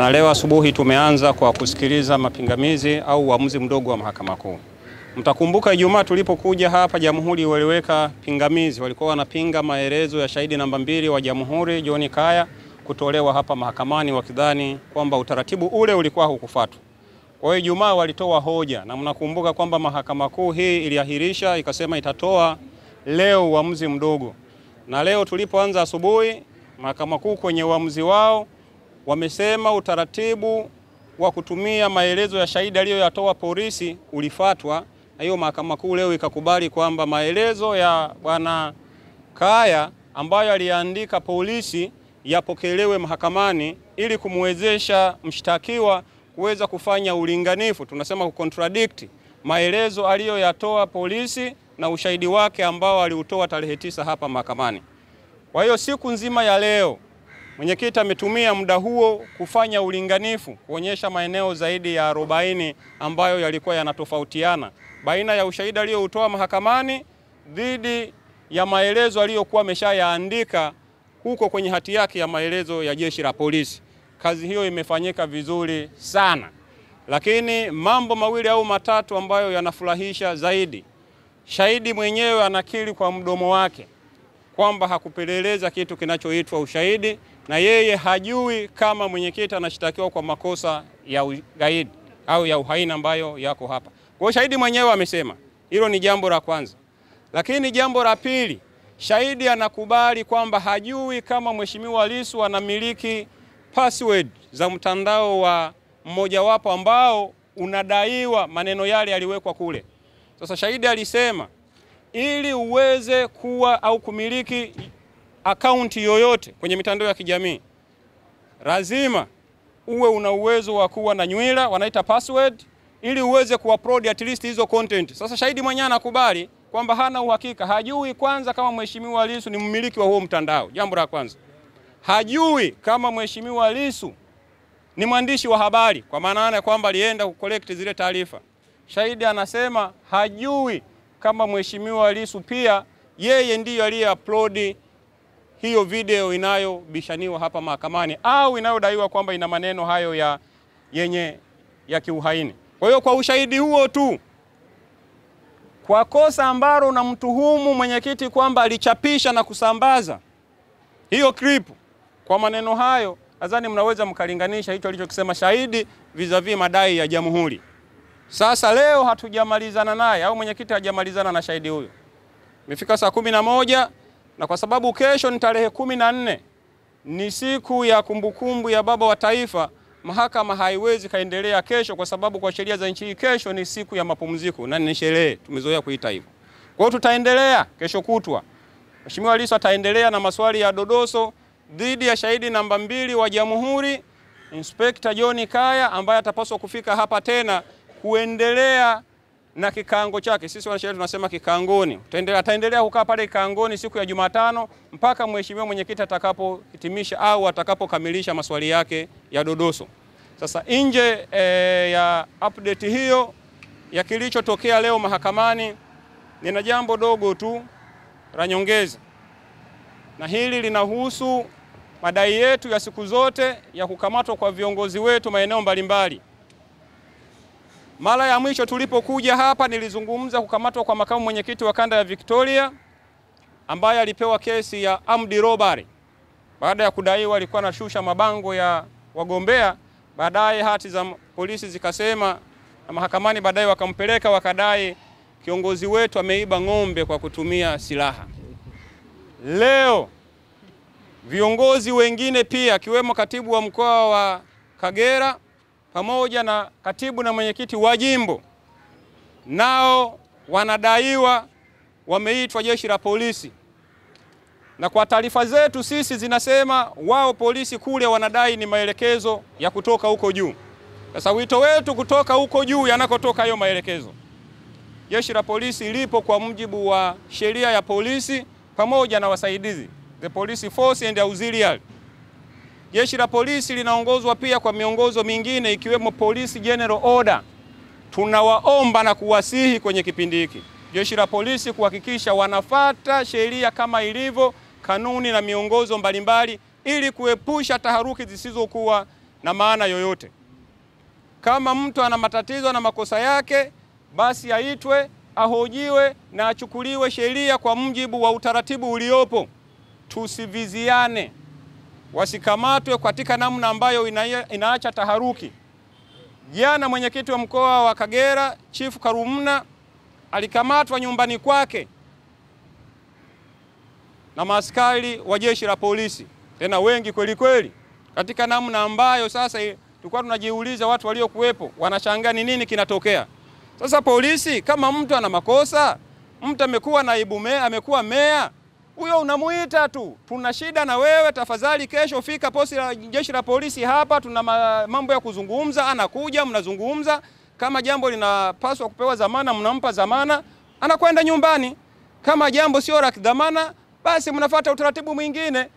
Na leo asubuhi tumeanza kwa kusikiliza mapingamizi au uamuzi mdogo wa Mahakama Kuu. Mtakumbuka Ijumaa tulipokuja hapa Jamhuri waliweka pingamizi, walikuwa wanapinga maelezo ya shahidi namba 2 wa Jamhuri John Kaya kutolewa hapa mahakamani wakidhani kwamba utaratibu ule ulikuwa hukufuatwa. Kwa hiyo Ijumaa walitoa hoja, na mnakumbuka kwamba Mahakama Kuu hii iliahirisha ikasema itatoa leo uamuzi mdogo. Na leo tulipoanza asubuhi, Mahakama Kuu kwenye uamuzi wao wamesema utaratibu wa kutumia maelezo ya shahidi aliyoyatoa polisi ulifuatwa. Na hiyo Mahakama Kuu leo ikakubali kwamba maelezo ya bwana Kaya ambayo aliandika polisi yapokelewe mahakamani ili kumwezesha mshtakiwa kuweza kufanya ulinganifu, tunasema kucontradict maelezo aliyoyatoa polisi na ushahidi wake ambao aliutoa tarehe 9 hapa mahakamani. Kwa hiyo siku nzima ya leo mwenyekiti ametumia muda huo kufanya ulinganifu, kuonyesha maeneo zaidi ya 40 ambayo yalikuwa yanatofautiana baina ya ushahidi aliyoutoa mahakamani dhidi ya maelezo aliyokuwa ameshayaandika huko kwenye hati yake ya maelezo ya jeshi la polisi. Kazi hiyo imefanyika vizuri sana. Lakini mambo mawili au matatu ambayo yanafurahisha zaidi. Shahidi mwenyewe anakiri kwa mdomo wake kwamba hakupeleleza kitu kinachoitwa ushahidi, na yeye hajui kama mwenyekiti anashtakiwa kwa makosa ya ugaidi au ya uhaini ambayo yako hapa. Kwa hiyo shahidi mwenyewe amesema. Hilo ni jambo la kwanza. Lakini jambo la pili, shahidi anakubali kwamba hajui kama Mheshimiwa Lissu anamiliki password za mtandao wa mmojawapo ambao unadaiwa maneno yale yaliwekwa kule. Sasa shahidi alisema ili uweze kuwa au kumiliki akaunti yoyote kwenye mitandao ya kijamii, lazima uwe una uwezo wa kuwa na nywila wanaita password ili uweze kuupload at least hizo content. Sasa shahidi mwenyewe anakubali kwamba hana uhakika, hajui kwanza kama Mheshimiwa Lissu ni mmiliki wa huo mtandao. Jambo la kwanza, hajui kama Mheshimiwa Lissu ni mwandishi wa habari, kwa maana ya kwamba alienda kucollect zile taarifa. Shahidi anasema hajui kama Mheshimiwa Lissu pia yeye ndiye aliye-upload hiyo video inayobishaniwa hapa mahakamani au inayodaiwa kwamba ina maneno hayo ya kiuhaini. Kwa hiyo kwa ushahidi huo tu, kwa kosa ambalo unamtuhumu mwenyekiti kwamba alichapisha na kusambaza hiyo clip kwa maneno hayo, nadhani mnaweza mkalinganisha hicho alichokisema shahidi vis-a-vis madai ya Jamhuri. Sasa leo hatujamalizana naye au mwenyekiti hajamalizana na shahidi huyo. Imefika saa 11 na kwa sababu kesho ni tarehe 14 ni siku ya kumbukumbu ya baba wa taifa, mahakama haiwezi kaendelea kesho kwa sababu kwa sheria za nchi hii kesho ni siku ya mapumziko na ni sherehe, tumezoea kuita hivyo. Kwa hiyo tutaendelea kesho kutwa. Mheshimiwa Lissu ataendelea na maswali ya dodoso dhidi ya shahidi namba 2 wa Jamhuri, Inspector John Kaya, ambaye atapaswa kufika hapa tena kuendelea na kikango chake. Sisi wanasheria tunasema kikangoni. Ataendelea kukaa pale kikangoni siku ya Jumatano mpaka mheshimiwa mwenyekiti atakapohitimisha au atakapokamilisha maswali yake ya dodoso. Sasa nje ya update hiyo ya kilichotokea leo mahakamani, nina jambo dogo tu la nyongeza. Na hili linahusu madai yetu ya siku zote ya kukamatwa kwa viongozi wetu maeneo mbalimbali. Mara ya mwisho tulipokuja hapa nilizungumza kukamatwa kwa makamu mwenyekiti wa kanda ya Victoria ambaye alipewa kesi ya armed robbery baada ya kudaiwa alikuwa anashusha mabango ya wagombea. Baadaye hati za polisi zikasema na mahakamani, baadaye wakampeleka wakadai kiongozi wetu ameiba ng'ombe kwa kutumia silaha. Leo viongozi wengine pia akiwemo katibu wa mkoa wa Kagera pamoja na katibu na mwenyekiti wa jimbo nao wanadaiwa wameitwa jeshi la polisi. Na kwa taarifa zetu sisi zinasema wao polisi kule wanadai ni maelekezo ya kutoka huko juu. Sasa wito wetu kutoka huko juu yanakotoka hayo maelekezo. Jeshi la polisi lipo kwa mujibu wa sheria ya polisi pamoja na wasaidizi, the police force and auxiliary. Jeshi la polisi linaongozwa pia kwa miongozo mingine ikiwemo Police General Order. Tunawaomba na kuwasihi kwenye kipindi hiki jeshi la polisi kuhakikisha wanafuata sheria kama ilivyo, kanuni na miongozo mbalimbali ili kuepusha taharuki zisizokuwa na maana yoyote. Kama mtu ana matatizo na makosa yake, basi aitwe, ahojiwe na achukuliwe sheria kwa mujibu wa utaratibu uliopo. Tusiviziane, wasikamatwe katika namna ambayo inaacha taharuki. Jana mwenyekiti wa mkoa wa Kagera Chief Karumna alikamatwa nyumbani kwake na maaskari wa jeshi la polisi, tena wengi kweli kweli, katika namna ambayo sasa tulikuwa tunajiuliza, watu waliokuwepo wanashangaa ni nini kinatokea. Sasa polisi, kama mtu ana makosa, mtu amekuwa naibu meya, amekuwa meya, huyo unamuita tu, tuna shida na wewe, tafadhali kesho fika posti la jeshi la polisi hapa, tuna mambo ya kuzungumza. Anakuja, mnazungumza, kama jambo linapaswa kupewa dhamana mnampa dhamana, anakwenda nyumbani. Kama jambo sio la dhamana, basi mnafuata utaratibu mwingine.